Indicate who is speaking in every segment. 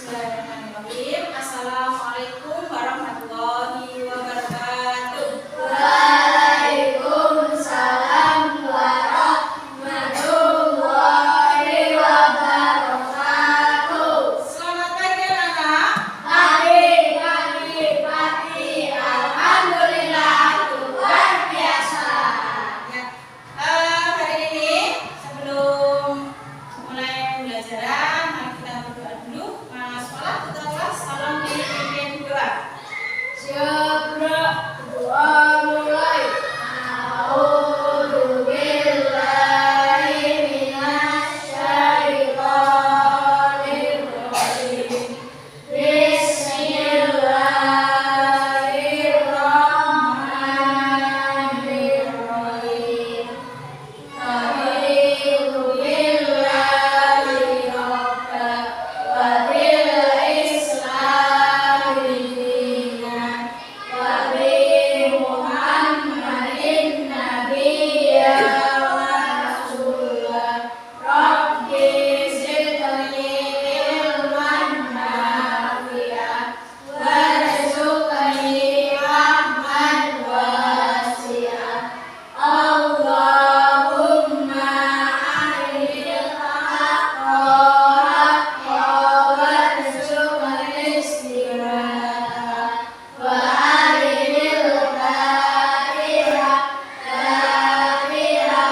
Speaker 1: Bismillahirrahmanirrahim. Assalamualaikum warahmatullahi wabarakatuh.
Speaker 2: Waalaikumsalam warahmatullahi wabarakatuh.
Speaker 1: Selamat pagi anak-anak.
Speaker 2: Pagi. Alhamdulillah luar biasa.
Speaker 1: Ya, hari ini sebelum mulai pembelajaran, mari kita berdoa dulu. Sekolah tetaplah salam dipimpin doa.
Speaker 2: Siap, doa mulai. A'udzu billahi minasyaitonir rajim. Bismillahirrahmanirrahim. A'udzu billahi rabbal wa bil islami dinan wa bi Muhammadin nabiyya wa rasulah. Rabbi zidni ilman nafi'an warzuqni rahman wasi'an. Allahumma arinil haqqa warzuqni istibaa'a wa arinil batila batila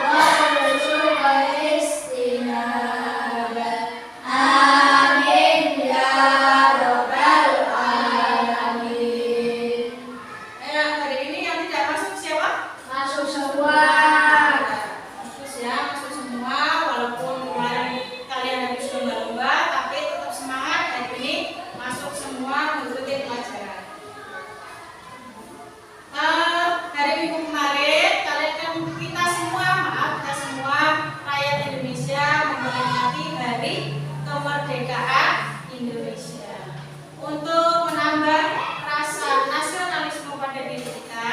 Speaker 2: warzuqni istinabah. Amin ya rabbal alamin.
Speaker 1: Hari ini yang tidak masuk siapa?
Speaker 2: Masuk semua.
Speaker 1: Terus ya, masuk semua. Walaupun kemarin kalian habis lomba-lomba, tapi tetap semangat. Hari ini masuk semua mengikuti pelajaran. Hari Minggu kemarin kita semua rakyat Indonesia memperingati Hari Kemerdekaan Indonesia. Untuk menambah rasa nasionalisme pada diri kita,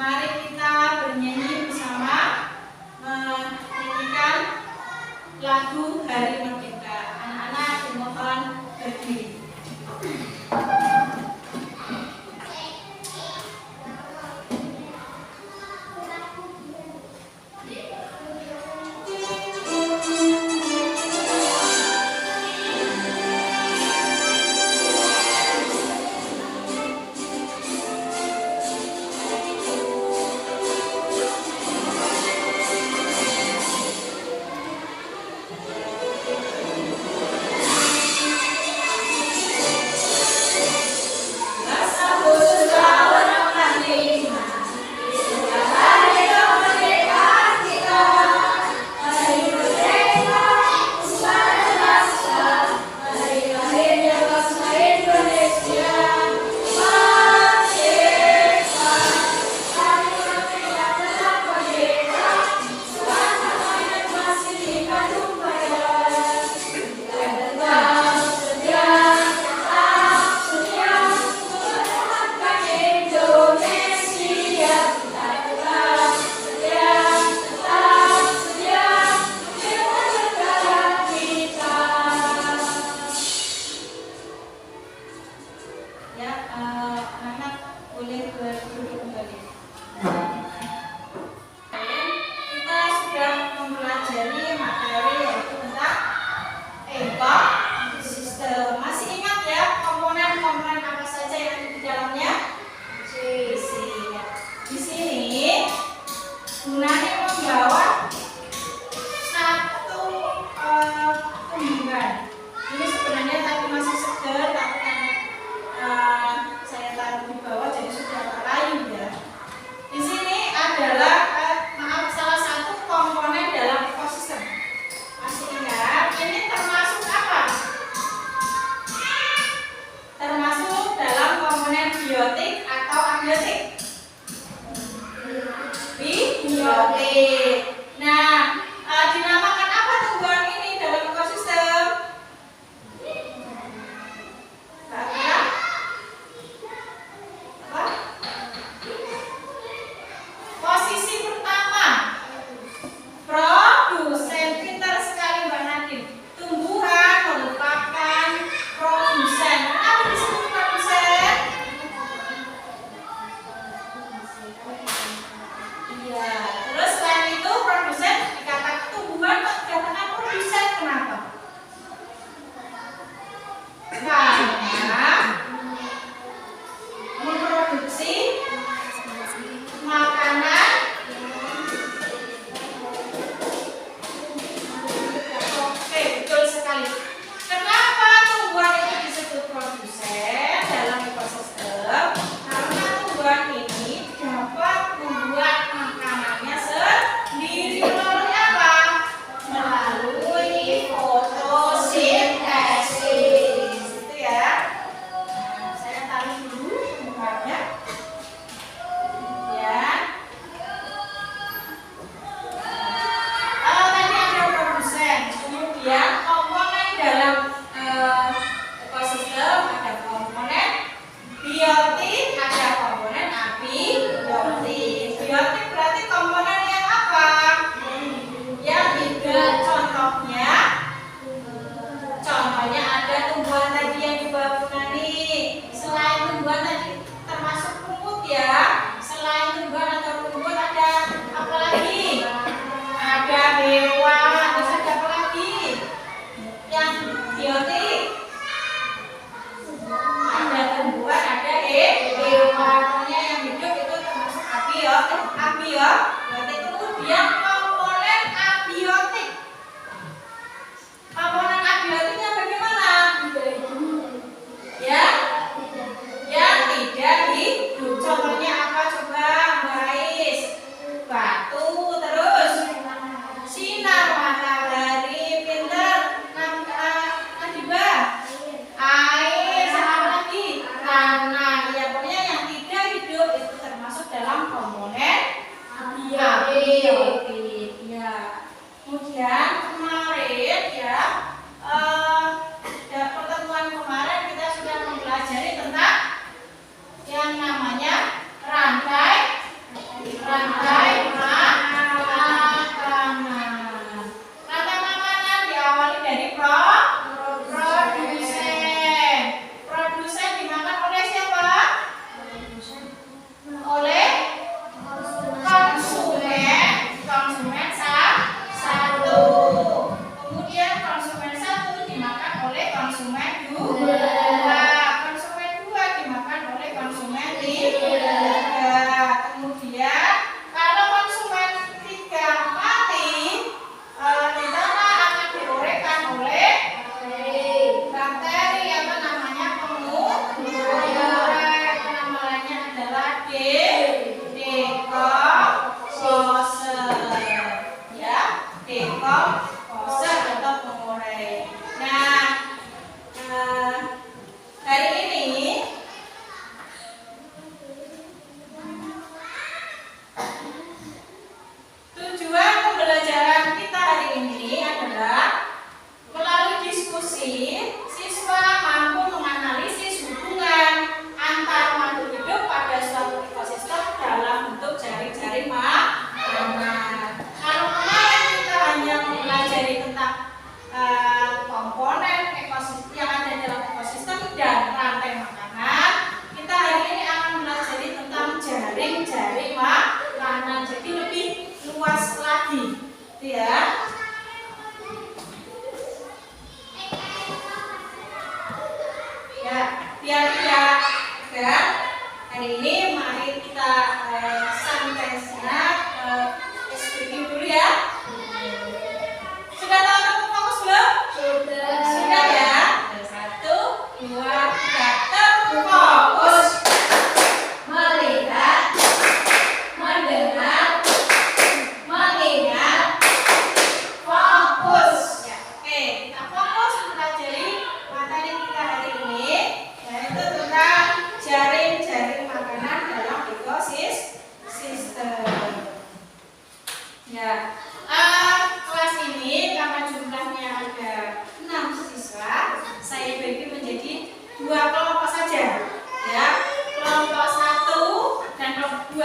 Speaker 1: mari kita bernyanyi bersama menyanyikan lagu Hari Merdeka. Anak-anak dimohon berdiri. tumbuhan tadi termasuk rumput ya. Selain tumbuhan atau rumput ada apa lagi? Ada hewan, terus ada apa lagi? Yang biotik. Ada tumbuhan, ada hewan. Pokoknya yang hidup itu termasuk abiotik. Kemudian komponen abiotik. Komponen abiotiknya bagaimana? Ya, yang tidak hidup. Contohnya apa coba, Mbak Ais? Batu, terus sinar matahari, pinter, Nadiba, air, sama apa lagi? Tanah. Ya, pokoknya yang tidak hidup itu termasuk dalam komponen abiotik. Ya. Kemudian kemarin ya, pertemuan kemarin kita sudah mempelajari tentang yang namanya rantai makanan. Rantai makanan diawali dari produsen. Produsen dimakan oleh siapa? Oleh konsumen satu. Kemudian konsumen satu dimakan oleh konsumen dua. Konsumen dua dimakan oleh konsumen tiga. Kemudian kalau konsumen tiga mati, di sana akan diuraikan oleh bakteri apa namanya, pengurai. Nama lainnya adalah dekomposer. Ya, dekomposer atau pengurai. Nah, hari ini tujuan pembelajaran kita hari ini adalah melalui diskusi, siswa mampu menganalisis hubungan antar makhluk hidup pada suatu ekosistem dalam bentuk jaring-jaring makanan. Kalau kemarin kita hanya mempelajari tentang komponen ekosistem yang ada dalam ekosistem dan rantai makanan, kita hari ini akan mempelajari tentang jaring-jaring makanan. Jadi lebih luas lagi, gitu ya. Ya, biar tidak tegang, hari ini mari kita santai sejenak, speaking dulu ya. Sudah tahu tepuk fokus belum? Sudah ya. 1, 2, 3, tepuk fokus.
Speaker 2: Melihat, mendengar, mengingat,
Speaker 1: Fokus. Ya, oke, kita fokus mempelajari materi kita hari ini, yaitu tentang jaring-jaring makanan dalam ekosistem. Ya, kelas ini karena jumlahnya ada 6 siswa, saya bagi menjadi 2 kelompok saja. Ya, kelompok 1 dan kelompok 2.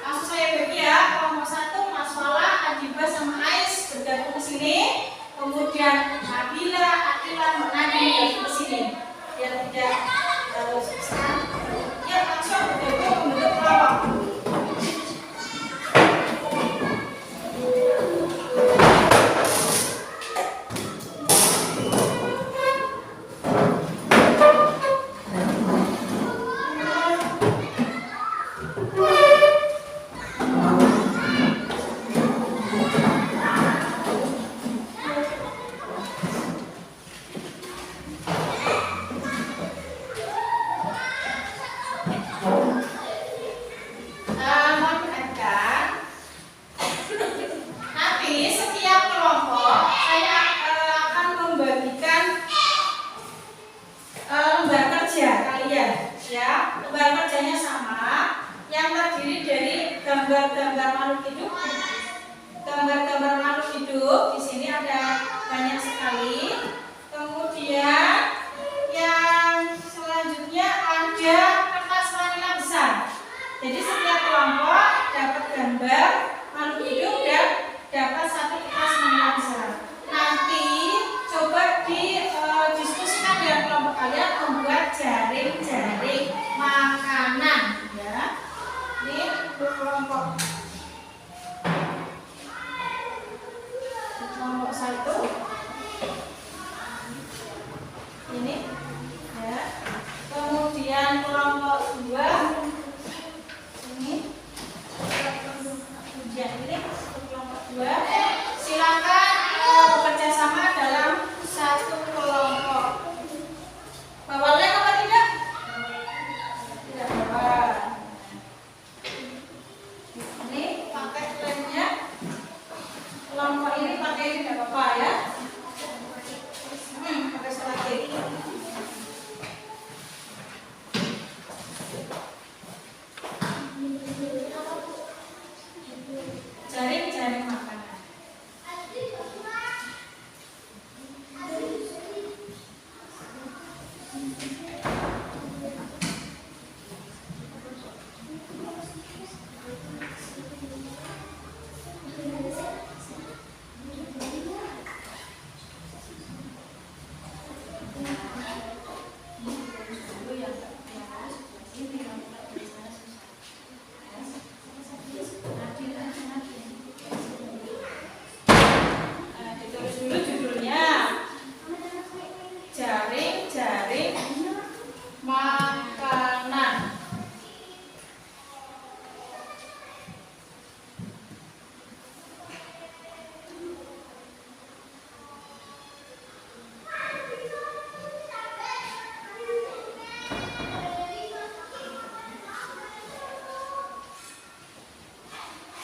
Speaker 1: Langsung saya bagi ya, kelompok 1 Mas Fala, Adiba sama Ais bergabung ke sini. Kemudian Nabila, Akila, Nadi bergabung ke sini. Biar tidak susah. Ya, langsung bergabung membentuk kelompok. gambar-gambar makhluk hidup. Gambar-gambar makhluk hidup di sini ada banyak sekali. Kemudian yang selanjutnya ada kertas manila besar. Jadi setiap kelompok dapat gambar makhluk hidup dan dapat satu kertas manila besar. Nanti coba didiskusikan dengan kelompok kalian membuat jaring-jaring Ini kelompok. Kelompok 1. Ini ya. Kemudian kelompok 2. Ini. Kemudian ini kelompok 2. Silakan bekerja sama dalam satu kelompok. Bawa lem apa tidak? Tidak bawa. Ini pakai lemnya. Kelompok ini pakai tidak apa-apa ya. Pakai selotip. Jaring-jaring makanan. Jaring-jaring makanan.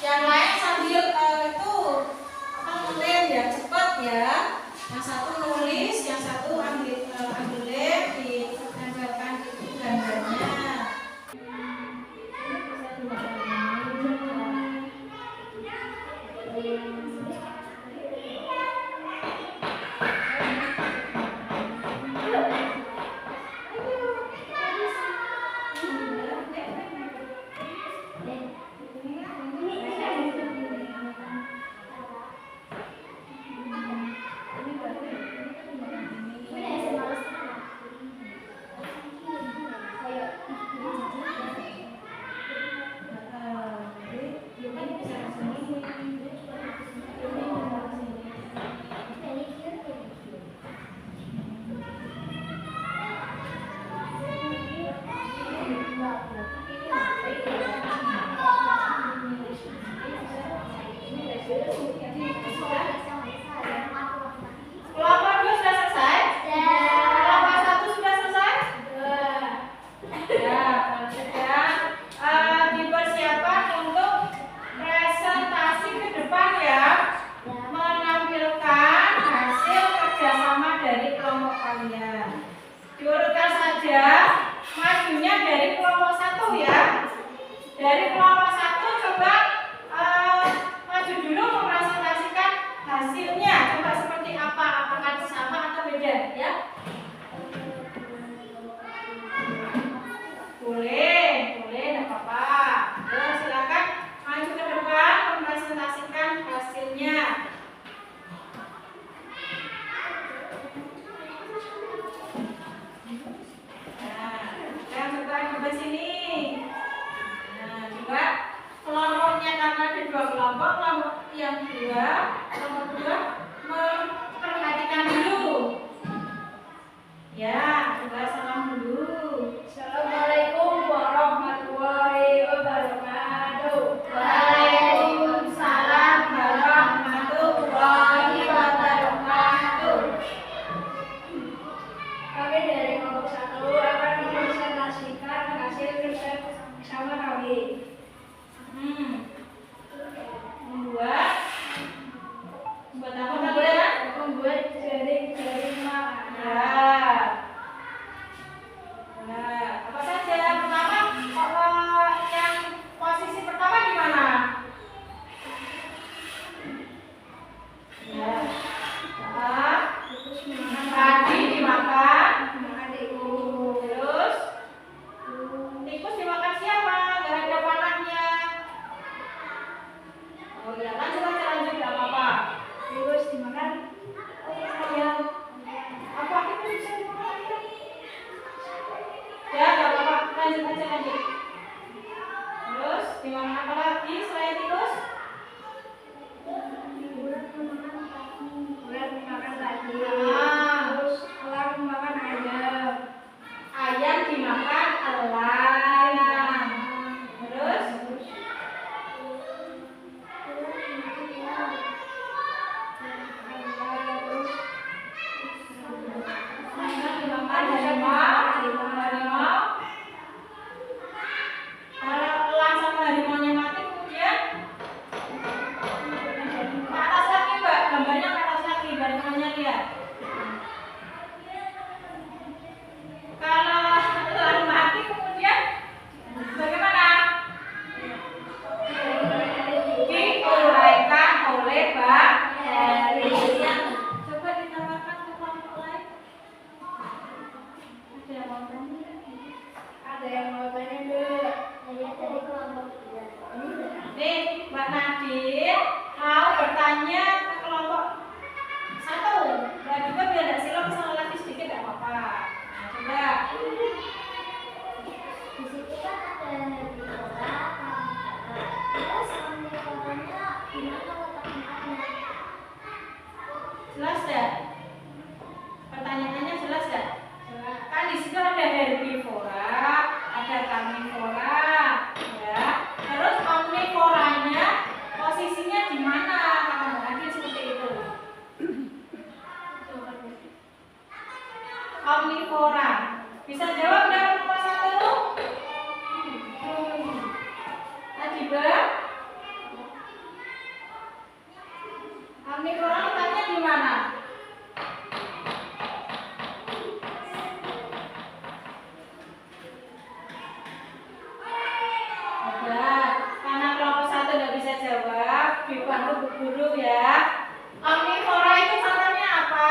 Speaker 1: Yang lain sambil itu ngelem ya, cepat ya. Yang satu nulis, yang satu ambil lem, ditempelkan di gambarnya. Kelompok 2 sudah selesai? Kelompok 1 sudah selesai? Ya, kalau sudah dipersiapkan untuk presentasi ke depan ya, menampilkan hasil kerjasama dari kelompok kalian. Diurutkan saja majunya dari kelompok 1 ya. Dari kelompok 1 coba maju dulu mempresentasikan hasilnya. Coba seperti apa? Apakah sama atau beda ya? Boleh, enggak apa-apa. Silakan maju ke depan mempresentasikan hasilnya. Nah, coba sini. Nah, coba kelompoknya karena ada 2 kelompok, kelompok yang 2, kelompok 2 memperhatikan dulu. Ya, coba salam dulu.
Speaker 2: Assalamualaikum warahmatullahi wabarakatuh.
Speaker 1: Waalaikumsalam warahmatullahi wabarakatuh.
Speaker 2: Kami dari kelompok 1 akan mempresentasikan hasil kerja sama kami.
Speaker 1: Membuat apa kalian?
Speaker 2: Membuat jaring-jaring makanan.
Speaker 1: Ya. Nah, apa saja? Pertama, yang posisi pertama di mana? Ya. Tadi dimakan. Terus tikus dimakan siapa? Gak ada panahnya. Nadine mau bertanya ke kelompok 1. Mbak Diva biar tidak silau salah lagi sedikit tidak apa-apa. Nah, coba.
Speaker 2: Di situ kan ada herbivora, terus omnivoranya gimana letak tempatnya?
Speaker 1: Jelas tidak? Pertanyaannya jelas tidak? Kan di situ ada herbivora, ada karnivora, ya. Terus omnivoranya posisinya di mana? Kata Mbak Nadine seperti itu. Omnivora. Bisa jawab dari kelompok 1? Adiba? Omnivora letaknya di mana? Karena kelompok 1 tidak bisa jawab, dibantu Bu Guru ya. Omnivora itu contohnya apa?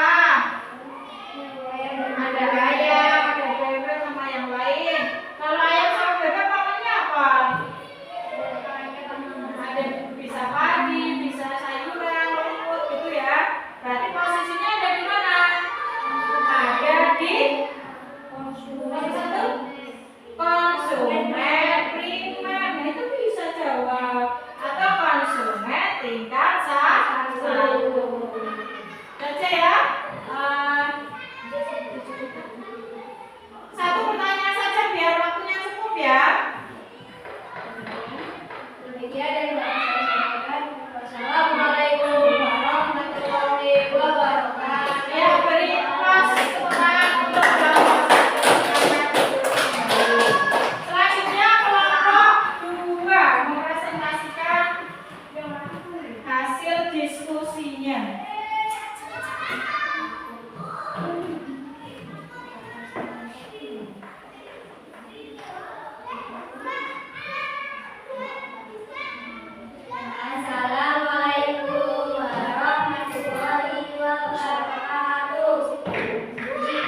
Speaker 1: Ada ayam, ada bebek sama yang lain. Kalau ayam sama bebek makannya apa? Ada bisa padi, bisa sayuran, rumput gitu ya. Berarti posisinya ada di mana? Ada di kelompok 1 konsumen primer. Nah, itu bisa jawab. Atau konsumen tingkat 1. Baca ya. Satu pertanyaan saja biar waktunya cukup ya.
Speaker 2: Demikian dari Bapak saya sampaikan. Wassalamualaikum warahmatullahi wabarakatuh.
Speaker 1: Ya, beri pas kurang untuk kelompok 1. Selanjutnya kelompok 2 mempresentasikan hasil diskusinya.
Speaker 2: Assalamualaikum warahmatullahi wabarakatuh.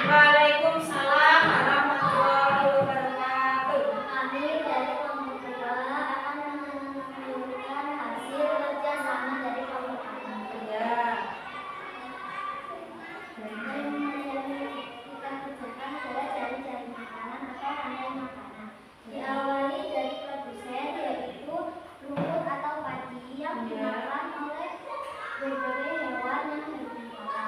Speaker 1: Waalaikumsalam warahmatullahi wabarakatuh.
Speaker 2: Kami dari kelompok 2 akan menunjukkan hasil kerjasama dari kelompok kami.
Speaker 1: Ya.
Speaker 2: Dan yang kita kerjakan adalah cari-cari makanan atau rantai makanan. Diawali dari produsen, yaitu rumput atau padi yang dimakan oleh berbagai hewan yang herbivora.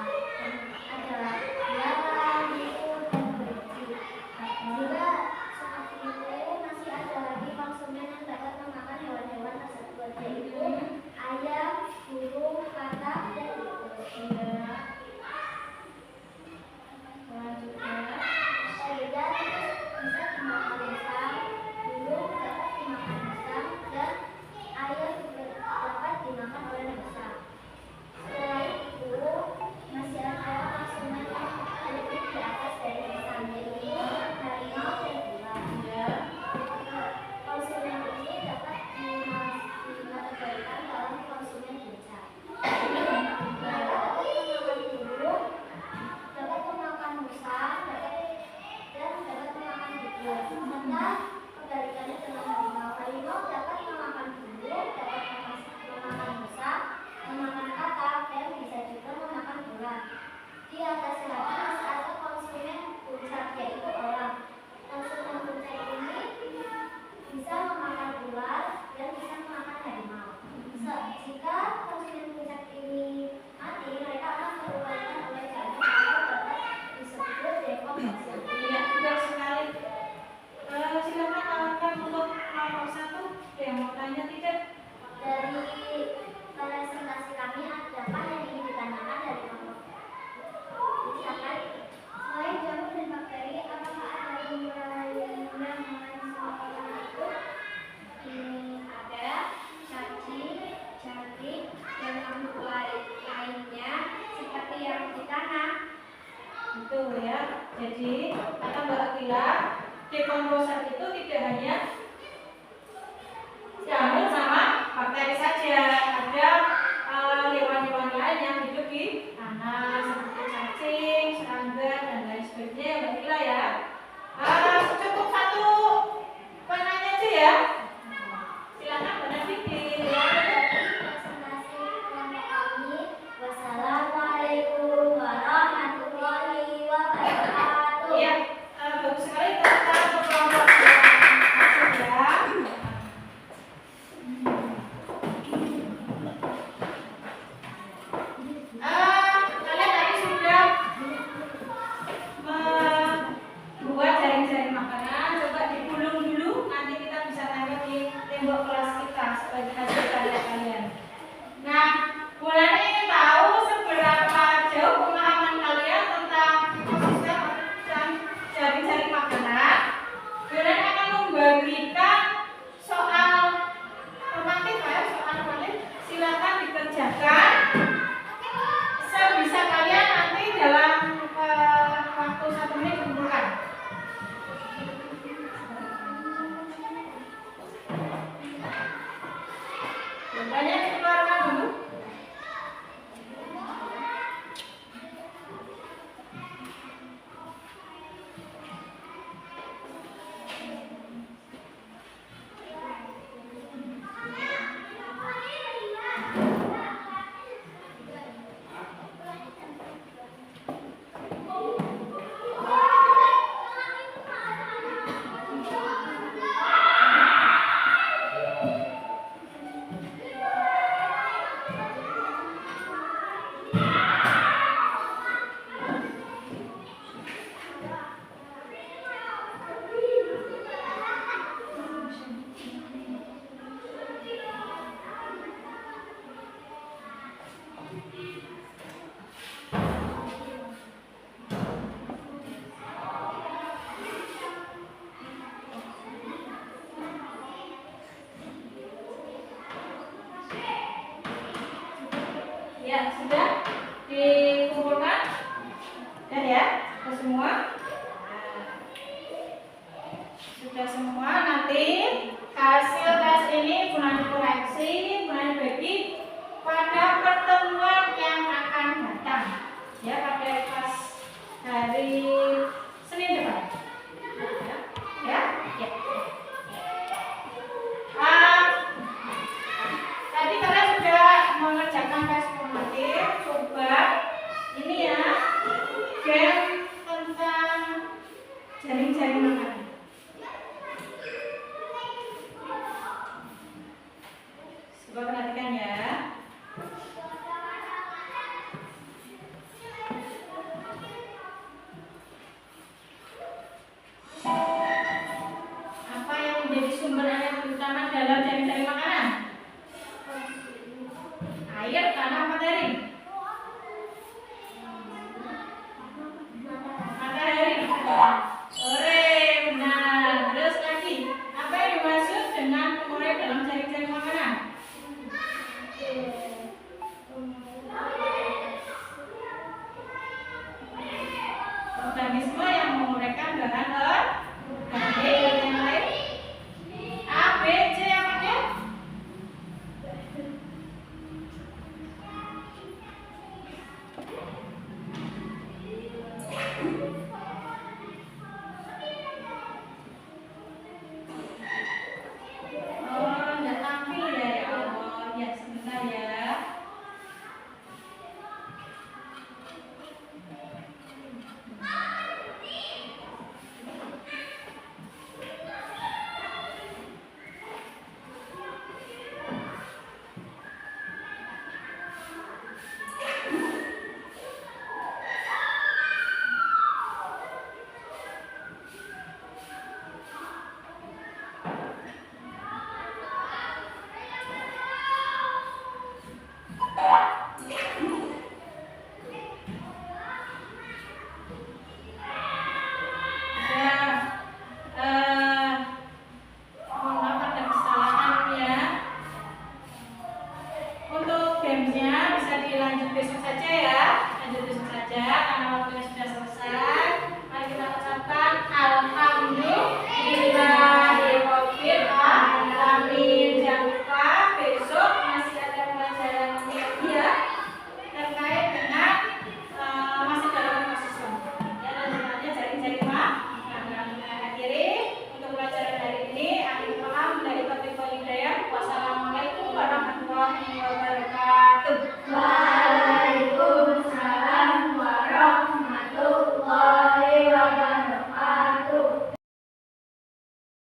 Speaker 2: Adalah biawak, tikus, dan kelinci. Juga seperti itu masih ada lagi konsumen yang dapat memakan hewan-hewan tersebut, yaitu ayam, burung, katak, dan tikus. Selanjutnya, tikus bisa dimakan musang, burung dapat dimakan musang, dan ayam juga dapat dimakan oleh musang. Selain itu, masih ada konsumen yang lebih di atas dari musang, yaitu harimau dan ular. Konsumen ini dapat dikategorikan dalam konsumen biasa. Dapat memakan burung, dapat memakan musang, dan dapat memakan tikus. Serta kebalikannya dengan harimau. Harimau dapat memakan burung, dapat memakan musang, memakan katak, dan bisa juga memakan ular. Di atasnya lagi masih ada konsumen puncak, yaitu orang. Konsumen puncak ini bisa memakan ular dan bisa memakan harimau. Jika konsumen puncak ini mati, mereka akan berubahkan oleh jalan atau dapat disebut dekomposisi.
Speaker 1: Iya, betul sekali. Silakan tawarkan untuk kelompok 1 yang mau tanya tidak?
Speaker 2: Dari presentasi kami, adakah yang ingin ditanyakan dari kelompok? Silakan. Selain jamur dan bakteri, apakah ada benda lain yang mengandung itu? Ada cacing, jarik, dan makhluk lainnya seperti yang di tanah.
Speaker 1: Itu ya. Jadi kata Mbak Akila, dekomposer itu tidak hanya jamur sama bakteri saja. Ada hewan-hewan lain yang hidup di tanah seperti cacing, serangga, dan lain sebagainya. Mbak Akila ya. Cukup 1 penanya aja ya. Silakan Mbak Nadine. semua? Sudah semua. Nanti hasil tes ini Bunani koreksi, Bunani bagi pada pertemuan yang akan datang, ya, pada kelas hari Senin depan. Ya. Tadi kalian sudah mengerjakan tes formatif. Coba ini ya, game tentang jaring-jaring